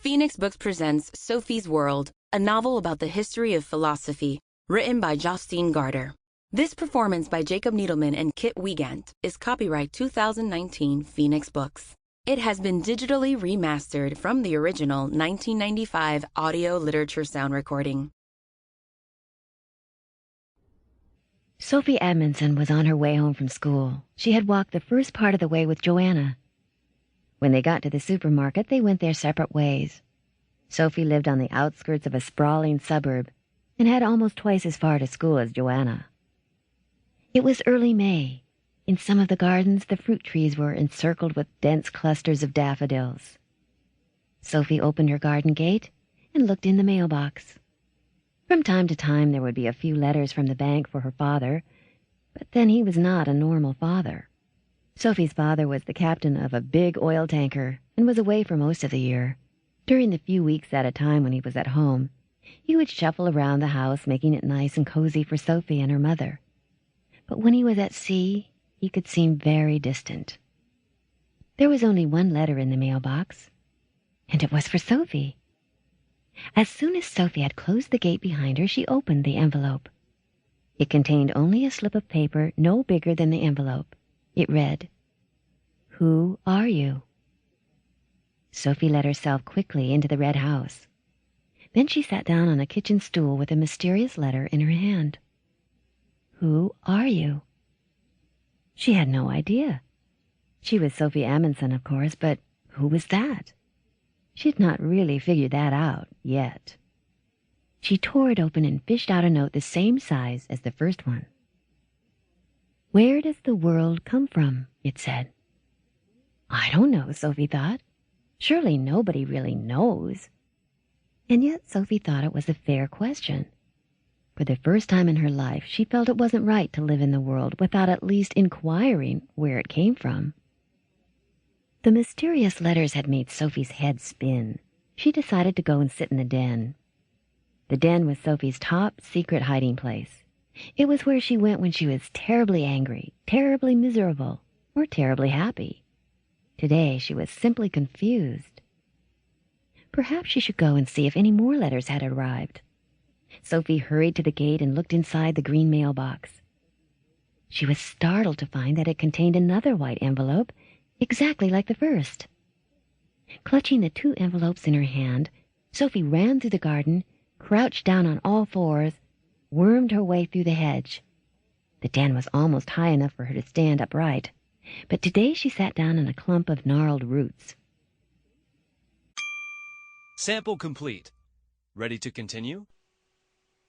Phoenix Books presents Sophie's World, a novel about the history of philosophy, written by Jostein Gaaardner. This performance by Jacob Needleman and Kitt Weagant is copyright 2019 Phoenix Books. It has been digitally remastered from the original 1995 audio literature sound recording. Sophie Amundsen was on her way home from school. She had walked the first part of the way with Joanna. When they got to the supermarket, they went their separate ways. Sophie lived on the outskirts of a sprawling suburb and had almost twice as far to school as Joanna. It was early May. In some of the gardens, the fruit trees were encircled with dense clusters of daffodils. Sophie opened her garden gate and looked in the mailbox. From time to time, there would be a few letters from the bank for her father, but then he was not a normal father. Sophie's father was the captain of a big oil tanker and was away for most of the year. During the few weeks at a time when he was at home, he would shuffle around the house, making it nice and cozy for Sophie and her mother. But when he was at sea, he could seem very distant. There was only one letter in the mailbox, and it was for Sophie. As soon as Sophie had closed the gate behind her, she opened the envelope. It contained only a slip of paper no bigger than the envelope. It read, "Who are you?" Sophie let herself quickly into the red house. Then she sat down on a kitchen stool with a mysterious letter in her hand. Who are you? She had no idea. She was Sophie Amundsen, of course, but who was that? She had not really figured that out yet. She tore it open and fished out a note the same size as the first one. "Where does the world come from?" it said. I don't know, Sophie thought. Surely nobody really knows. And yet Sophie thought it was a fair question. For the first time in her life, she felt it wasn't right to live in the world without at least inquiring where it came from. The mysterious letters had made Sophie's head spin. She decided to go and sit in the den. The den was Sophie's top secret hiding place. It was where she went when she was terribly angry, terribly miserable, or terribly happy. Today she was simply confused. Perhaps she should go and see if any more letters had arrived. Sophie hurried to the gate and looked inside the green mailbox. She was startled to find that it contained another white envelope, exactly like the first. Clutching the two envelopes in her hand, Sophie ran through the garden, crouched down on all fours, wormed her way through the hedge. The den was almost high enough for her to stand upright, but today she sat down on a clump of gnarled roots. Sample complete. Ready to continue?